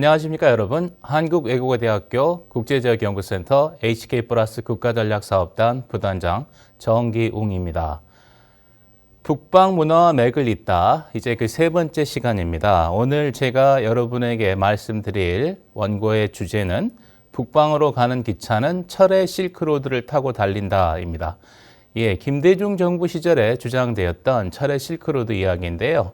안녕하십니까 여러분. 한국외국어대학교 국제지역연구센터 HK 플러스 국가전략사업단 부단장 정기웅입니다. 북방문화와 맥을 잇다 이제 그 세 번째 시간입니다. 오늘 제가 여러분에게 말씀드릴 원고의 주제는 북방으로 가는 기차는 철의 실크로드를 타고 달린다입니다. 김대중 정부 시절에 주장되었던 철의 실크로드 이야기인데요.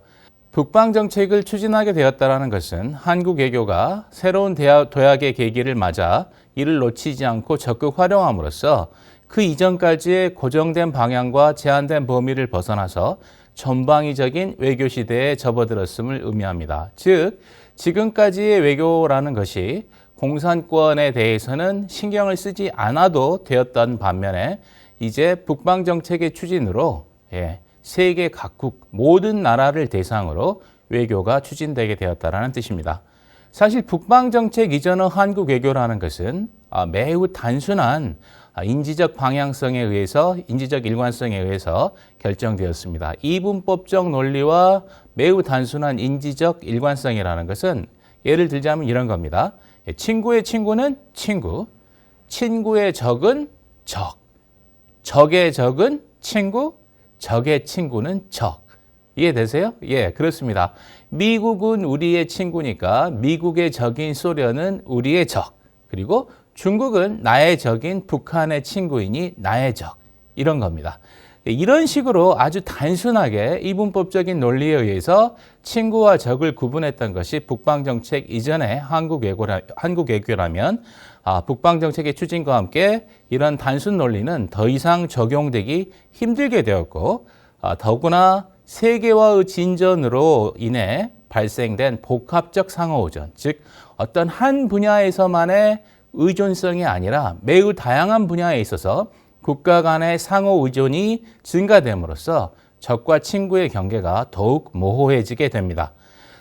북방 정책을 추진하게 되었다는 것은 한국 외교가 새로운 도약의 계기를 맞아 이를 놓치지 않고 적극 활용함으로써 그 이전까지의 고정된 방향과 제한된 범위를 벗어나서 전방위적인 외교 시대에 접어들었음을 의미합니다. 즉, 지금까지의 외교라는 것이 공산권에 대해서는 신경을 쓰지 않아도 되었던 반면에 이제 북방 정책의 추진으로 세계 각국 모든 나라를 대상으로 외교가 추진되게 되었다는 뜻입니다. 사실 북방 정책 이전의 한국 외교라는 것은 매우 단순한 인지적 방향성에 의해서, 인지적 일관성에 의해서 결정되었습니다. 이분법적 논리와 매우 단순한 인지적 일관성이라는 것은 예를 들자면 이런 겁니다. 친구의 친구는 친구, 친구의 적은 적, 적의 적은 친구, 적의 친구는 적. 이해되세요? 그렇습니다. 미국은 우리의 친구니까 미국의 적인 소련은 우리의 적. 그리고 중국은 나의 적인 북한의 친구이니 나의 적. 이런 겁니다. 이런 식으로 아주 단순하게 이분법적인 논리에 의해서 친구와 적을 구분했던 것이 북방정책 이전의 한국 외교라면 북방정책의 추진과 함께 이런 단순 논리는 더 이상 적용되기 힘들게 되었고 더구나 세계화의 진전으로 인해 발생된 복합적 상호의존, 즉 어떤 한 분야에서만의 의존성이 아니라 매우 다양한 분야에 있어서 국가 간의 상호 의존이 증가됨으로써 적과 친구의 경계가 더욱 모호해지게 됩니다.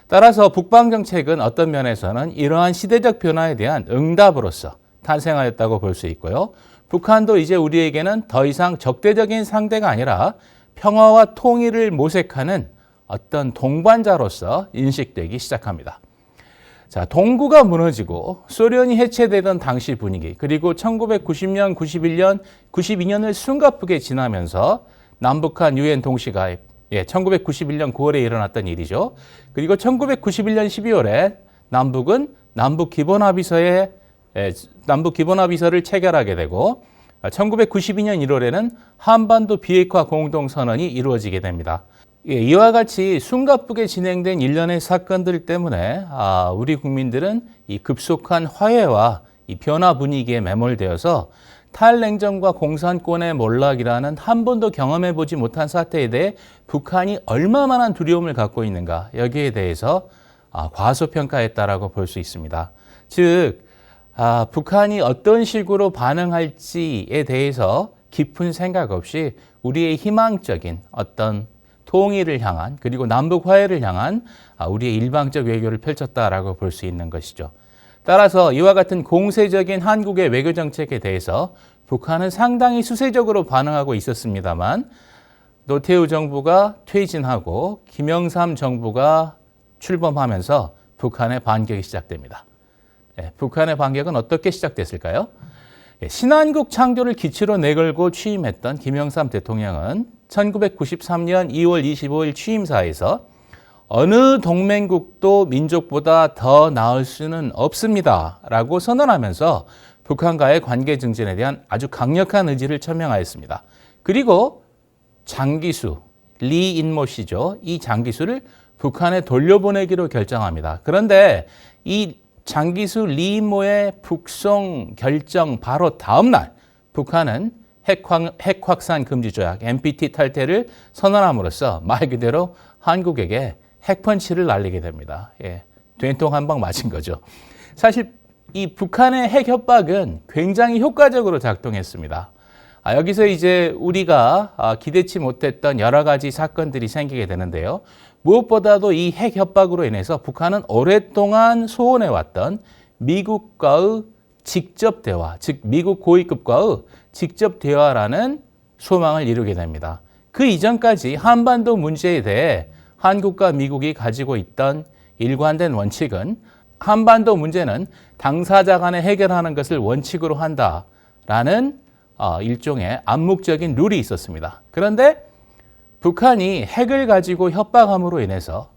따라서 북방 정책은 어떤 면에서는 이러한 시대적 변화에 대한 응답으로서 탄생하였다고 볼 수 있고요. 북한도 이제 우리에게는 더 이상 적대적인 상대가 아니라 평화와 통일을 모색하는 어떤 동반자로서 인식되기 시작합니다. 자, 동구가 무너지고 소련이 해체되던 당시 분위기, 그리고 1990년, 91년, 92년을 숨가쁘게 지나면서 남북한 유엔 동시가입, 1991년 9월에 일어났던 일이죠. 그리고 1991년 12월에 남북은 남북 기본합의서를 체결하게 되고 1992년 1월에는 한반도 비핵화 공동선언이 이루어지게 됩니다. 이와 같이 숨가쁘게 진행된 일련의 사건들 때문에 우리 국민들은 이 급속한 화해와 이 변화 분위기에 매몰되어서 탈냉전과 공산권의 몰락이라는 한 번도 경험해보지 못한 사태에 대해 북한이 얼마만한 두려움을 갖고 있는가, 여기에 대해서 과소평가했다라고 볼 수 있습니다. 즉, 북한이 어떤 식으로 반응할지에 대해서 깊은 생각 없이 우리의 희망적인 어떤 통일을 향한, 그리고 남북 화해를 향한 우리의 일방적 외교를 펼쳤다라고 볼 수 있는 것이죠. 따라서 이와 같은 공세적인 한국의 외교 정책에 대해서 북한은 상당히 수세적으로 반응하고 있었습니다만 노태우 정부가 퇴진하고 김영삼 정부가 출범하면서 북한의 반격이 시작됩니다. 북한의 반격은 어떻게 시작됐을까요? 신한국 창조를 기치로 내걸고 취임했던 김영삼 대통령은 1993년 2월 25일 취임사에서 어느 동맹국도 민족보다 더 나을 수는 없습니다 라고 선언하면서 북한과의 관계 증진에 대한 아주 강력한 의지를 천명하였습니다. 그리고 장기수, 리인모 씨죠. 이 장기수를 북한에 돌려보내기로 결정합니다. 그런데 이 장기수 리인모의 북송 결정 바로 다음 날 북한은 핵 확산 금지 조약 NPT 탈퇴를 선언함으로써 말 그대로 한국에게 핵펀치를 날리게 됩니다. 된통 한 방 맞은 거죠. 사실 이 북한의 핵 협박은 굉장히 효과적으로 작동했습니다. 여기서 이제 우리가 기대치 못했던 여러 가지 사건들이 생기게 되는데요. 무엇보다도 이 핵 협박으로 인해서 북한은 오랫동안 소원해왔던 미국과의 직접 대화, 즉 미국 고위급과의 직접 대화라는 소망을 이루게 됩니다. 그 이전까지 한반도 문제에 대해 한국과 미국이 가지고 있던 일관된 원칙은 한반도 문제는 당사자 간에 해결하는 것을 원칙으로 한다라는 일종의 암묵적인 룰이 있었습니다. 그런데 북한이 핵을 가지고 협박함으로 인해서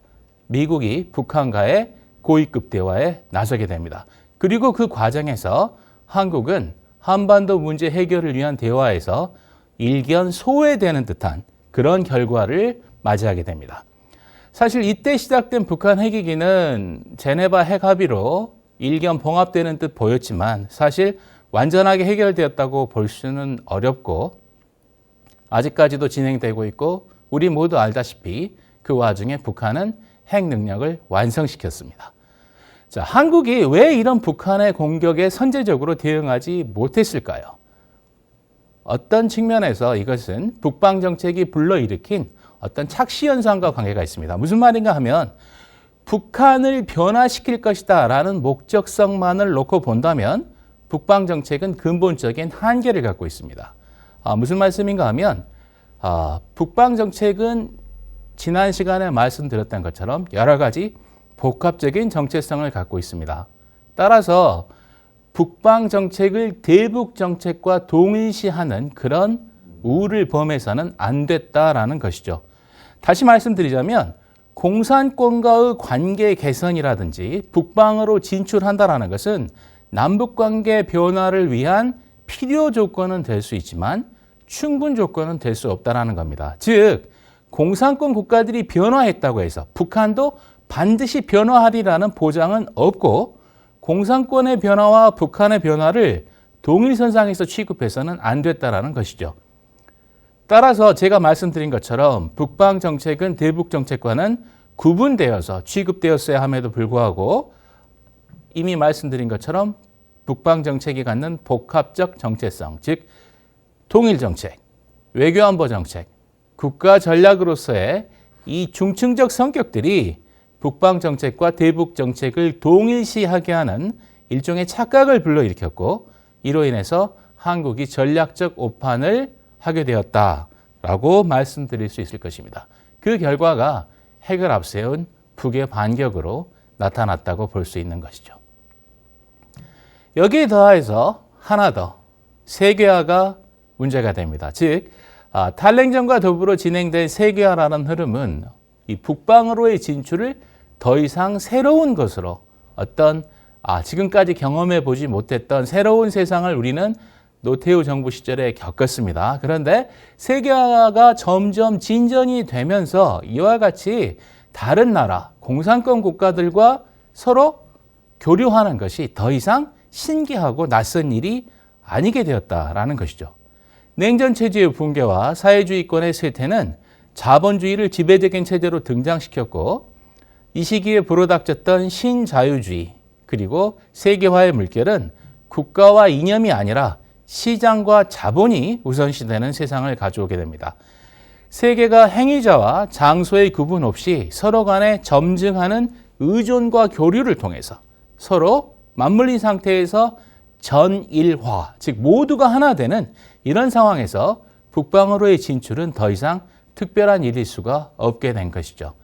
미국이 북한과의 고위급 대화에 나서게 됩니다. 그리고 그 과정에서 한국은 한반도 문제 해결을 위한 대화에서 일견 소외되는 듯한 그런 결과를 맞이하게 됩니다. 사실 이때 시작된 북한 핵위기는 제네바 핵 합의로 일견 봉합되는 듯 보였지만 사실 완전하게 해결되었다고 볼 수는 어렵고 아직까지도 진행되고 있고 우리 모두 알다시피 그 와중에 북한은 핵 능력을 완성시켰습니다. 자, 한국이 왜 이런 북한의 공격에 선제적으로 대응하지 못했을까요? 어떤 측면에서 이것은 북방 정책이 불러일으킨 어떤 착시 현상과 관계가 있습니다. 무슨 말인가 하면 북한을 변화시킬 것이다 라는 목적성만을 놓고 본다면 북방 정책은 근본적인 한계를 갖고 있습니다. 무슨 말씀인가 하면 북방 정책은 지난 시간에 말씀드렸던 것처럼 여러 가지 복합적인 정체성을 갖고 있습니다. 따라서 북방 정책을 대북 정책과 동일시하는 그런 우를 범해서는 안 됐다라는 것이죠. 다시 말씀드리자면 공산권과의 관계 개선이라든지 북방으로 진출한다라는 것은 남북관계 변화를 위한 필요 조건은 될 수 있지만 충분 조건은 될 수 없다라는 겁니다. 즉 공산권 국가들이 변화했다고 해서 북한도 반드시 변화하리라는 보장은 없고 공산권의 변화와 북한의 변화를 동일선상에서 취급해서는 안 됐다라는 것이죠. 따라서 제가 말씀드린 것처럼 북방 정책은 대북 정책과는 구분되어서 취급되었어야 함에도 불구하고 이미 말씀드린 것처럼 북방 정책이 갖는 복합적 정체성, 즉 통일 정책, 외교안보 정책, 국가 전략으로서의 이 중층적 성격들이 북방 정책과 대북 정책을 동일시하게 하는 일종의 착각을 불러일으켰고 이로 인해서 한국이 전략적 오판을 하게 되었다라고 말씀드릴 수 있을 것입니다. 그 결과가 핵을 앞세운 북의 반격으로 나타났다고 볼 수 있는 것이죠. 여기에 더해서 하나 더 세계화가 문제가 됩니다. 즉 탈냉전과 더불어 진행된 세계화라는 흐름은 이 북방으로의 진출을 더 이상 새로운 것으로 어떤 지금까지 경험해 보지 못했던 새로운 세상을 우리는 노태우 정부 시절에 겪었습니다. 그런데 세계화가 점점 진전이 되면서 이와 같이 다른 나라, 공산권 국가들과 서로 교류하는 것이 더 이상 신기하고 낯선 일이 아니게 되었다라는 것이죠. 냉전 체제의 붕괴와 사회주의권의 쇠퇴는 자본주의를 지배적인 체제로 등장시켰고 이 시기에 불어닥쳤던 신자유주의 그리고 세계화의 물결은 국가와 이념이 아니라 시장과 자본이 우선시되는 세상을 가져오게 됩니다. 세계가 행위자와 장소의 구분 없이 서로 간에 점증하는 의존과 교류를 통해서 서로 맞물린 상태에서 전일화, 즉 모두가 하나 되는 이런 상황에서 북방으로의 진출은 더 이상 특별한 일일 수가 없게 된 것이죠.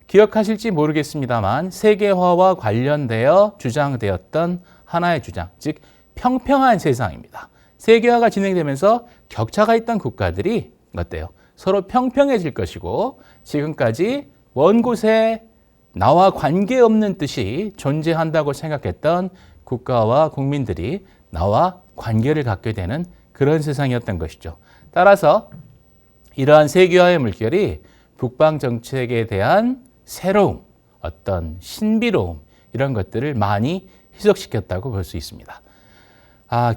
기억하실지 모르겠습니다만 세계화와 관련되어 주장되었던 하나의 주장, 즉 평평한 세상입니다. 세계화가 진행되면서 격차가 있던 국가들이 어때요? 서로 평평해질 것이고 지금까지 먼 곳에 나와 관계없는 뜻이 존재한다고 생각했던 국가와 국민들이 나와 관계를 갖게 되는 그런 세상이었던 것이죠. 따라서 이러한 세계화의 물결이 북방 정책에 대한 새로움, 어떤 신비로움 이런 것들을 많이 희석시켰다고 볼 수 있습니다.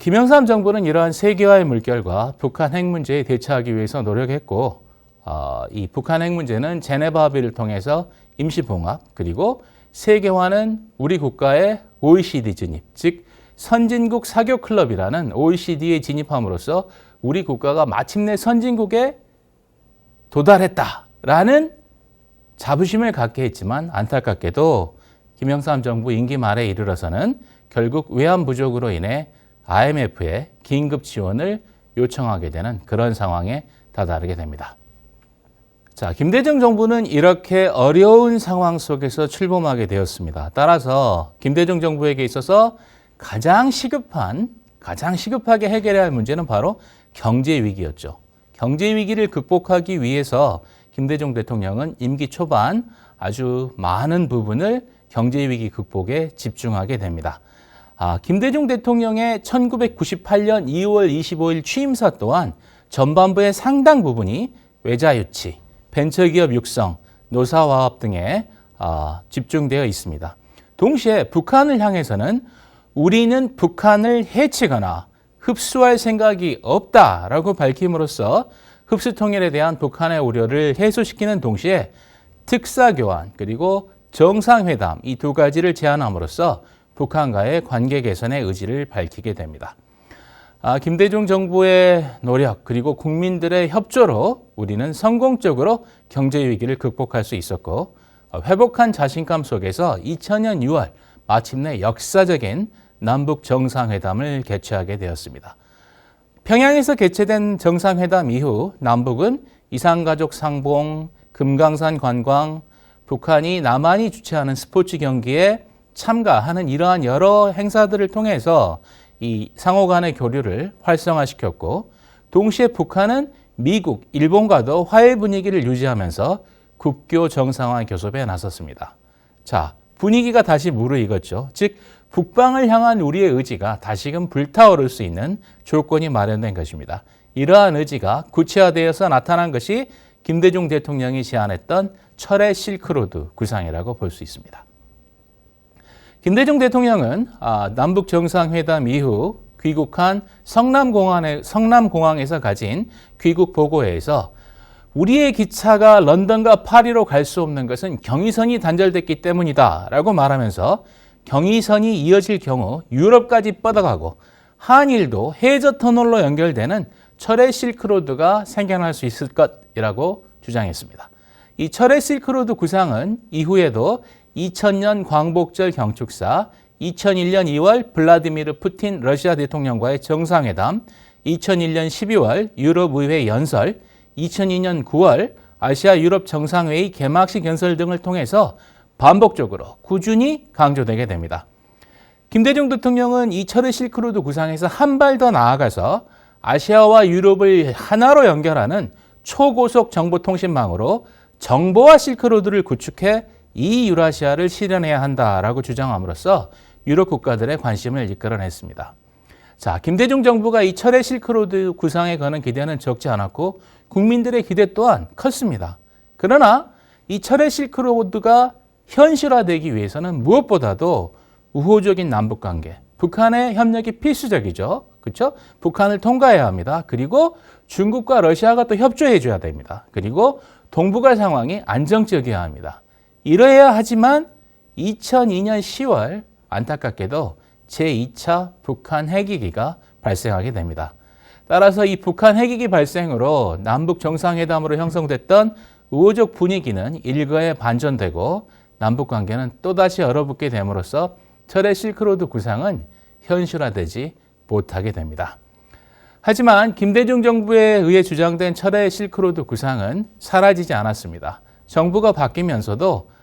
김영삼 정부는 이러한 세계화의 물결과 북한 핵 문제에 대처하기 위해서 노력했고 이 북한 핵 문제는 제네바 합의를 통해서 임시 봉합 그리고 세계화는 우리 국가의 OECD 진입, 즉 선진국 사교 클럽이라는 OECD에 진입함으로써 우리 국가가 마침내 선진국에 도달했다라는 자부심을 갖게 했지만 안타깝게도 김영삼 정부 임기 말에 이르러서는 결국 외환 부족으로 인해 IMF에 긴급 지원을 요청하게 되는 그런 상황에 다다르게 됩니다. 자, 김대중 정부는 이렇게 어려운 상황 속에서 출범하게 되었습니다. 따라서 김대중 정부에게 있어서 가장 시급하게 해결해야 할 문제는 바로 경제 위기였죠. 경제 위기를 극복하기 위해서 김대중 대통령은 임기 초반 아주 많은 부분을 경제 위기 극복에 집중하게 됩니다. 김대중 대통령의 1998년 2월 25일 취임사 또한 전반부의 상당 부분이 외자 유치, 벤처기업 육성, 노사화합 등에 집중되어 있습니다. 동시에 북한을 향해서는 우리는 북한을 해치거나 흡수할 생각이 없다라고 밝힘으로써 흡수 통일에 대한 북한의 우려를 해소시키는 동시에 특사교환 그리고 정상회담 이 두 가지를 제안함으로써 북한과의 관계 개선의 의지를 밝히게 됩니다. 김대중 정부의 노력 그리고 국민들의 협조로 우리는 성공적으로 경제 위기를 극복할 수 있었고 회복한 자신감 속에서 2000년 6월 마침내 역사적인 남북 정상회담을 개최하게 되었습니다. 평양에서 개최된 정상회담 이후 남북은 이산가족 상봉, 금강산 관광, 북한이 남한이 주최하는 스포츠 경기에 참가하는 이러한 여러 행사들을 통해서 이 상호 간의 교류를 활성화시켰고 동시에 북한은 미국, 일본과도 화해 분위기를 유지하면서 국교 정상화 교섭에 나섰습니다. 자, 분위기가 다시 무르익었죠. 즉 북방을 향한 우리의 의지가 다시금 불타오를 수 있는 조건이 마련된 것입니다. 이러한 의지가 구체화되어서 나타난 것이 김대중 대통령이 제안했던 철의 실크로드 구상이라고 볼 수 있습니다. 김대중 대통령은 남북 정상회담 이후 귀국한 성남공항에서 가진 귀국 보고회에서 우리의 기차가 런던과 파리로 갈 수 없는 것은 경의선이 단절됐기 때문이다 라고 말하면서 경의선이 이어질 경우 유럽까지 뻗어가고 한일도 해저 터널로 연결되는 철의 실크로드가 생겨날 수 있을 것이라고 주장했습니다. 이 철의 실크로드 구상은 이후에도 2000년 광복절 경축사, 2001년 2월 블라디미르 푸틴 러시아 대통령과의 정상회담, 2001년 12월 유럽의회 연설, 2002년 9월 아시아 유럽 정상회의 개막식 연설 등을 통해서 반복적으로 꾸준히 강조되게 됩니다. 김대중 대통령은 이 철의 실크로드 구상에서 한 발 더 나아가서 아시아와 유럽을 하나로 연결하는 초고속 정보통신망으로 정보화 실크로드를 구축해 이 유라시아를 실현해야 한다라고 주장함으로써 유럽 국가들의 관심을 이끌어냈습니다. 자, 김대중 정부가 이 철의 실크로드 구상에 거는 기대는 적지 않았고 국민들의 기대 또한 컸습니다. 그러나 이 철의 실크로드가 현실화되기 위해서는 무엇보다도 우호적인 남북관계, 북한의 협력이 필수적이죠. 그렇죠? 북한을 통과해야 합니다. 그리고 중국과 러시아가 또 협조해 줘야 됩니다. 그리고 동북아 상황이 안정적이어야 합니다. 이러해야 하지만 2002년 10월 안타깝게도 제2차 북한 핵위기가 발생하게 됩니다. 따라서 이 북한 핵위기 발생으로 남북 정상회담으로 형성됐던 우호적 분위기는 일거에 반전되고 남북 관계는 또다시 얼어붙게 됨으로써 철의 실크로드 구상은 현실화되지 못하게 됩니다. 하지만 김대중 정부에 의해 주장된 철의 실크로드 구상은 사라지지 않았습니다. 정부가 바뀌면서도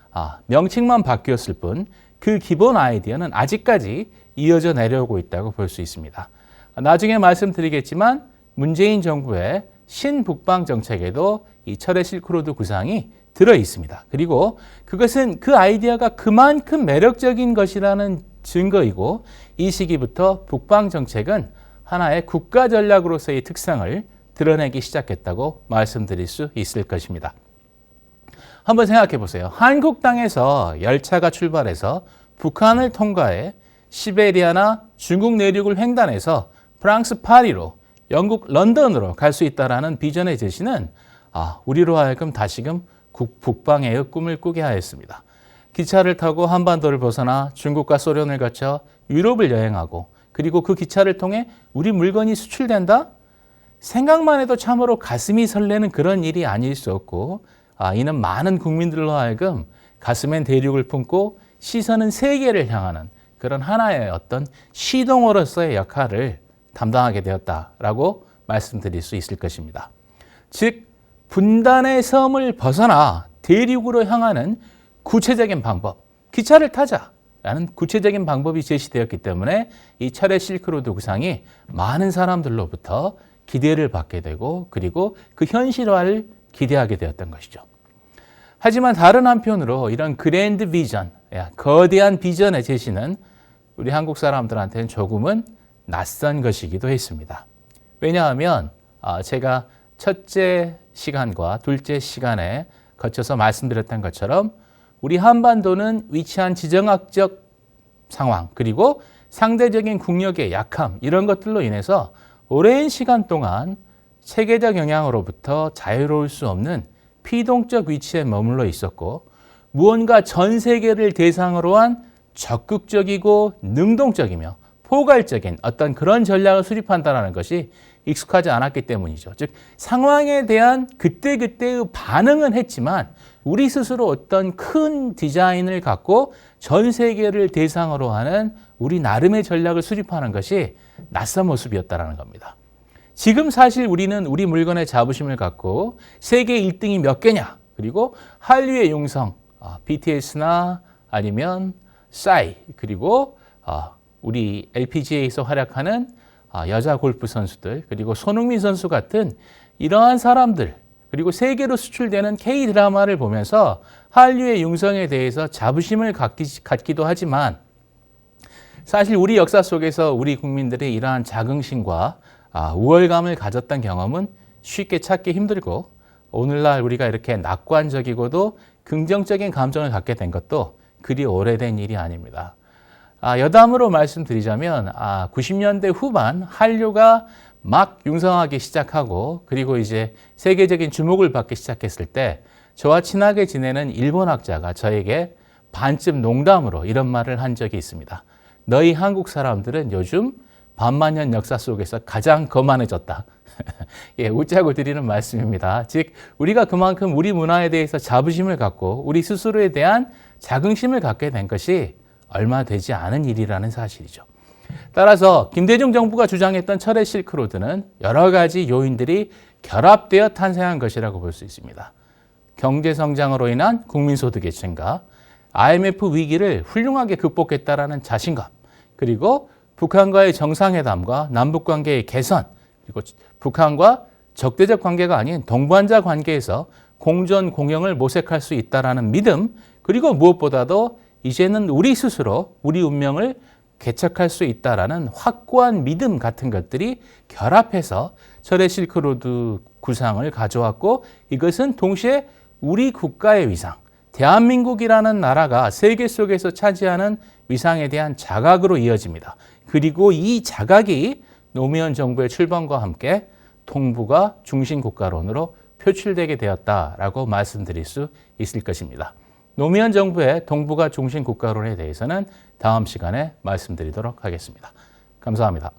명칭만 바뀌었을 뿐 그 기본 아이디어는 아직까지 이어져 내려오고 있다고 볼 수 있습니다. 나중에 말씀드리겠지만 문재인 정부의 신북방 정책에도 이 철의 실크로드 구상이 들어 있습니다. 그리고 그것은 그 아이디어가 그만큼 매력적인 것이라는 증거이고 이 시기부터 북방 정책은 하나의 국가 전략으로서의 특성을 드러내기 시작했다고 말씀드릴 수 있을 것입니다. 한번 생각해 보세요. 한국 땅에서 열차가 출발해서 북한을 통과해 시베리아나 중국 내륙을 횡단해서 프랑스 파리로 영국 런던으로 갈 수 있다라는 비전의 제시는 우리로 하여금 다시금 북방의 꿈을 꾸게 하였습니다. 기차를 타고 한반도를 벗어나 중국과 소련을 거쳐 유럽을 여행하고 그리고 그 기차를 통해 우리 물건이 수출된다? 생각만 해도 참으로 가슴이 설레는 그런 일이 아닐 수 없고 이는 많은 국민들로 하여금 가슴엔 대륙을 품고 시선은 세계를 향하는 그런 하나의 어떤 시동으로서의 역할을 담당하게 되었다라고 말씀드릴 수 있을 것입니다. 즉 분단의 섬을 벗어나 대륙으로 향하는 구체적인 방법, 기차를 타자라는 구체적인 방법이 제시되었기 때문에 이 철의 실크로드 구상이 많은 사람들로부터 기대를 받게 되고 그리고 그 현실화를 기대하게 되었던 것이죠. 하지만 다른 한편으로 이런 그랜드 비전, 거대한 비전의 제시는 우리 한국 사람들한테는 조금은 낯선 것이기도 했습니다. 왜냐하면 제가 첫째 시간과 둘째 시간에 거쳐서 말씀드렸던 것처럼 우리 한반도는 위치한 지정학적 상황 그리고 상대적인 국력의 약함 이런 것들로 인해서 오랜 시간 동안 체계적 영향으로부터 자유로울 수 없는 피동적 위치에 머물러 있었고 무언가 전 세계를 대상으로 한 적극적이고 능동적이며 포괄적인 어떤 그런 전략을 수립한다는 것이 익숙하지 않았기 때문이죠. 즉 상황에 대한 그때그때의 반응은 했지만 우리 스스로 어떤 큰 디자인을 갖고 전 세계를 대상으로 하는 우리 나름의 전략을 수립하는 것이 낯선 모습이었다는 겁니다. 지금 사실 우리는 우리 물건의 자부심을 갖고 세계 1등이 몇 개냐 그리고 한류의 용성 BTS나 아니면 싸이 그리고 우리 LPGA에서 활약하는 여자 골프 선수들 그리고 손흥민 선수 같은 이러한 사람들 그리고 세계로 수출되는 K-드라마를 보면서 한류의 융성에 대해서 자부심을 갖기도 하지만 사실 우리 역사 속에서 우리 국민들이 이러한 자긍심과 우월감을 가졌던 경험은 쉽게 찾기 힘들고 오늘날 우리가 이렇게 낙관적이고도 긍정적인 감정을 갖게 된 것도 그리 오래된 일이 아닙니다. 여담으로 말씀드리자면 90년대 후반 한류가 막 융성하기 시작하고 그리고 이제 세계적인 주목을 받기 시작했을 때 저와 친하게 지내는 일본 학자가 저에게 반쯤 농담으로 이런 말을 한 적이 있습니다. 너희 한국 사람들은 요즘 반만년 역사 속에서 가장 거만해졌다. 예, 웃자고 드리는 말씀입니다. 즉 우리가 그만큼 우리 문화에 대해서 자부심을 갖고 우리 스스로에 대한 자긍심을 갖게 된 것이 얼마 되지 않은 일이라는 사실이죠. 따라서 김대중 정부가 주장했던 철의 실크로드는 여러 가지 요인들이 결합되어 탄생한 것이라고 볼 수 있습니다. 경제 성장으로 인한 국민소득의 증가, IMF 위기를 훌륭하게 극복했다라는 자신감, 그리고 북한과의 정상회담과 남북관계의 개선, 그리고 북한과 적대적 관계가 아닌 동반자 관계에서 공존 공영을 모색할 수 있다라는 믿음, 그리고 무엇보다도 이제는 우리 스스로 우리 운명을 개척할 수 있다라는 확고한 믿음 같은 것들이 결합해서 철의 실크로드 구상을 가져왔고 이것은 동시에 우리 국가의 위상, 대한민국이라는 나라가 세계 속에서 차지하는 위상에 대한 자각으로 이어집니다. 그리고 이 자각이 노무현 정부의 출범과 함께 동북아 중심국가론으로 표출되게 되었다라고 말씀드릴 수 있을 것입니다. 노무현 정부의 동북아 중심국가론에 대해서는 다음 시간에 말씀드리도록 하겠습니다. 감사합니다.